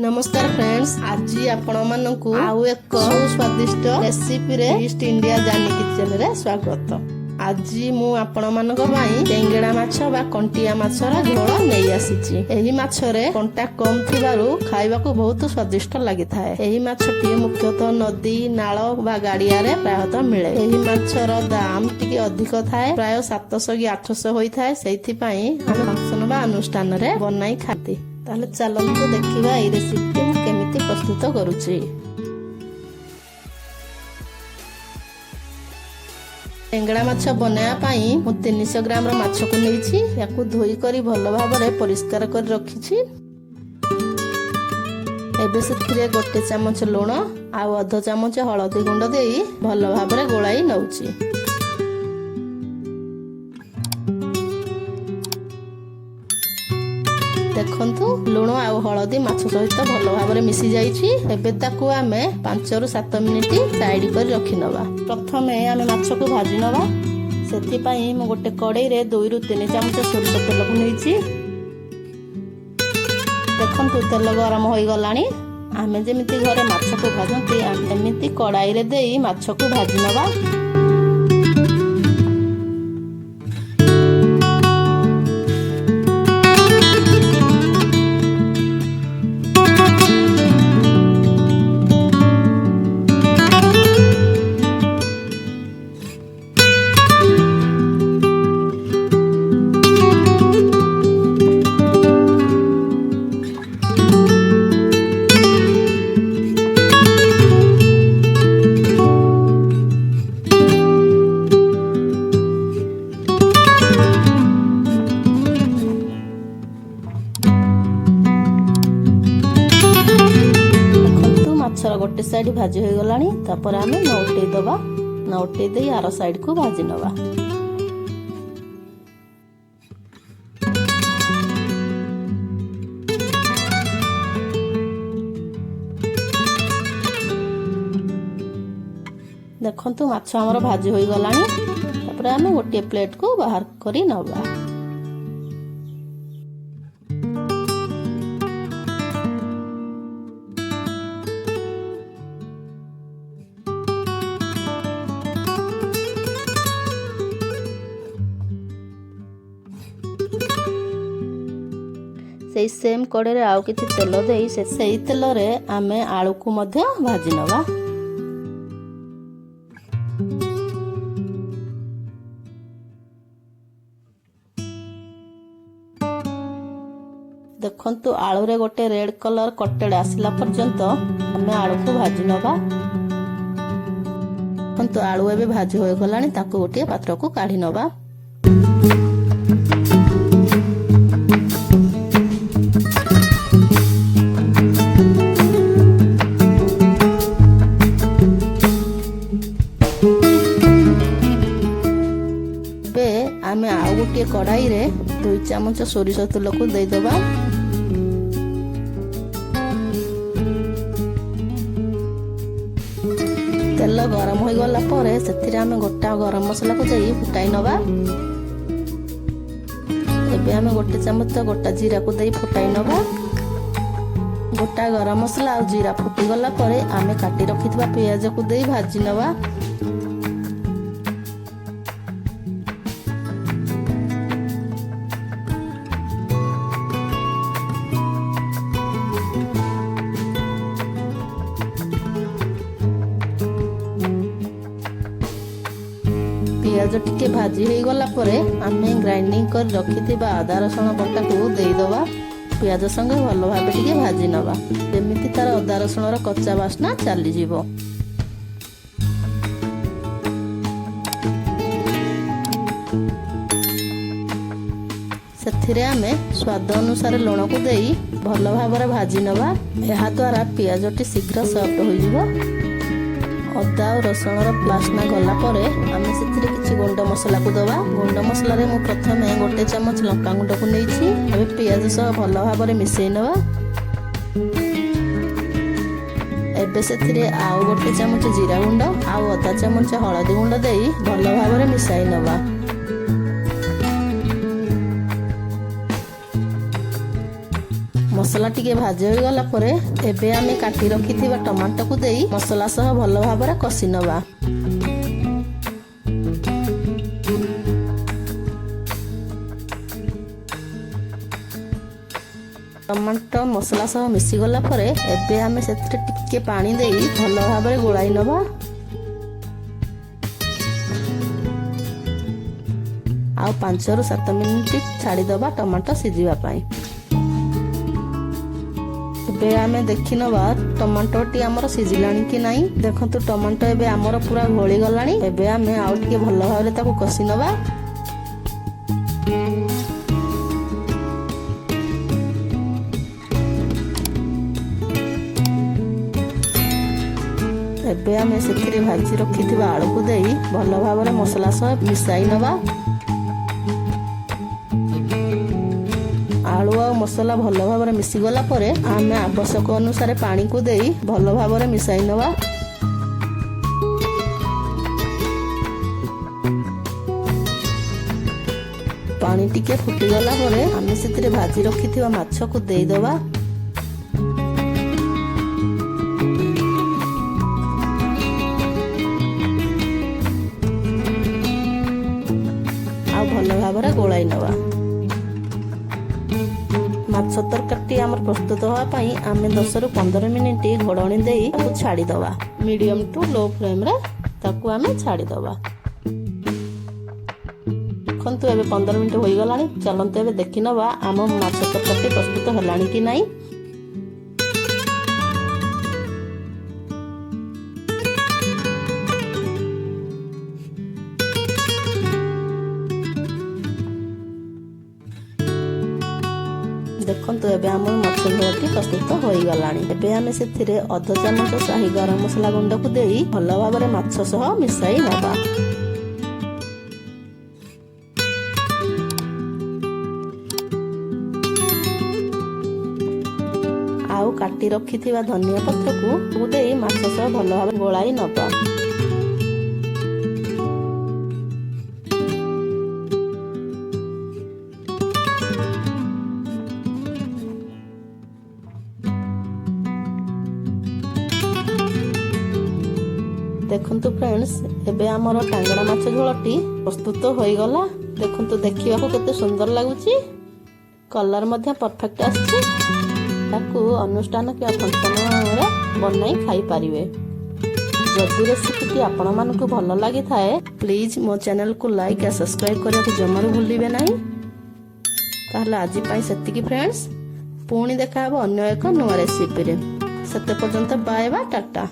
नमस्कार फ्रेंड्स, आज आपण मानकु आउ एक स्वादिष्ट रेसिपी रे ईस्ट इंडिया जानी किचन रे स्वागत। आज मु आपण मानक पई टेंगेड़ा माछ बा कंटिया माछर झोल नै आसीची। एही माछ रे कंटा कम थिबारु खाइबा को बहुत स्वादिष्ट लागि थाए। एही माछटी मुख्यतः नदी नाଳ बा गाडिया रे प्रायतः मिले। एही माछर दाम टिके अधिक थाए, प्राय 700 कि 800 होई थाए। सेथि पई हम फंक्शन बा अनुष्ठान रे बनाई खाती। ताले चलंतु देखिबा ए रेसिपी मु केमिति प्रस्तुत करूची। टेंगड़ा माछ बनाया पाई मु 300 ग्राम रो माछ को नेइछि। याकु धोई करी भलो भाबरे परिष्कार कर रखिछि। एबे सेथिरे 1 चमच लूण आ 1/2 चमच हळदी गुंड देई भलो भाबरे गोळाई नउछि। देखंतु लूण आ हळदी माछ सहित भलो भाबरे मिसी जाईछि। एबे ताकू आमे 5 रु 7 मिनिट साइड कर रखि नबा। प्रथमे आमे माछ को भाजी नबा। सेति पई मु गोटे कड़ाई रे 2 रु 3 चमच सोरिष तेल को नेइछि। देखंतु तेल गरम होई गलानी। आमे जेमिति घरे माछ को भाजंती एमिति कड़ाई रे देई माछ को भाजी नबा। गोटे साइड भाजी हो गलानी। तापर आमे नौटे दबा। नौटे दे आर साइड को भाजी नबा। देखंतु माछ हमर भाजी हो गलानी। तापर आमे गोटे प्लेट को बाहर करी नबा। सेई सेम कड़े रे आउ किछि तेल देई सेई तेल रे आमे आलू को मध्य भाजी नबा। देखंतु आलू रे गोटे रेड कलर कटेड आसिला पर्यंत आमे आलू को भाजी नबा। देखंतु आलू एबे भाजी होय गलानी। ताको गोटे पात्र को काढी नबा। आमे आउ गोटे कड़ाई रे 2 चमच सोरिष तेल को दे दबा। तेल गरम हो गला परे सेथिरे आमे गोटा गरम मसला को देई फुटाई नबा। एबे आमे गोटे चमच गोटा जीरा को देई फुटाई नबा। गोटा गरम मसला और जीरा फुटी गला परे आमे काटी रखितबा प्याज को देई भाजी नबा। पियाज टिके भाजी हो गला परे आमे ग्राइंडिंग कर रखिथिबा आदा रसुण बटा को देई दबा। पियाज संगे भलो भाबे टिके भाजी नबा। जेमिति तार आदा रसुण रो कच्चा वासना चली जीवो। सेथिरे आमे स्वाद अनुसार लूण को देई भलो भाबरे भाजी नबा। एहा द्वारा पियाज टी शीघ्र सॉफ्ट होई जीवो। अदा और रसुण बास्ना गला परे आमे सेथिरे किछि गुंड मसला को दबा। गुंड मसला रे मु प्रथमे 1 चमच लंका गुंड को नेइछि। एबे पियाज सह भलो भाबरे मिसेई नबा। एबे सेथिरे आउ 1 चमच जीरा गुंड आ 1/2 चमच हळदी गुंड देई भलो भाबरे मिसाई नबा। मसला टिके भाजी हो गला परे एबे आमे काटी रखिथिबा टमाटो को देई मसला सह भलो भाबरे कसी नबा। टमाटो मसला सह मिसी गला परे एबे आमे सेतरे टिके पानी देई भलो भाबरे गोळाई नबा। आ 5 ରୁ 7 मिनिट छाड़ी दबा टमाटो सिझिबा पाई। एबे आमे देखि नबा टमाटो टी हमर सिझिलानी कि नाही। देखंतु टमाटो एबे हमर पूरा घोली गलानी। एबे आमे आउ टिके भलो भाबरे ताको कसी नबा। एबे आमे सेथिरे भाजी रखिथिबा आलू को देई भलो भाबरे मसला सह मिसाई नबा। आलू और मसला भलो भाबरे मिसी गला परे आमे आवश्यक अनुसार पानी को देई भलो भाबरे मिसाई नबा। पानी टिके फुटी गला परे आमे सेथिरे भाजी रखिथिबा माछ को देई दबा। भलो भाबरे गोळाई नबा। माछ तरकारी हमर प्रस्तुत होआ पई आमे 10 ରୁ 15 मिनिट घोड़णी देई ताकू छाड़ी दबा। मीडियम टू लो फ्लेम रे ताकू आमे छाड़ी दबा। खंतु एबे 15 मिनिट होई गलानी। चलंतु एबे देखि नबा आम माछ तरकारी प्रस्तुत हलानी कि नाही। देखंतु एबे हमर माछ झोलटी प्रस्तुत होई गलानी। एबे आमे सेथिरे अध चामच शाही गरम मसला गुंड को देई भलो भाबरे माछ सह मिसाई नबा। आउ काटी रखिथिबा धनिया पत्र को देई माछ सह भलो भाबरे गोळाई नबा। देखंतु फ्रेंड्स एबे हमर टांगड़ा माछ झोलटी प्रस्तुत होई गला। देखंतु देखिबाकू केते सुंदर लागुची। कलर मध्ये परफेक्ट आछि। ताकू अनुष्ठान के फंक्शन रे बनाई खाई परिवे। जदि रेसिपी आपण मानकू भलो लागि थाए प्लीज मो चैनल को लाइक आ सब्सक्राइब करिया को जमारू भूलिबे नाही। ताहले आजि पई सेतिकी फ्रेंड्स पुणी देखा हबो अन्य एक नवा रेसिपी रे। सेते पर्यंत बाय बाय टाटा।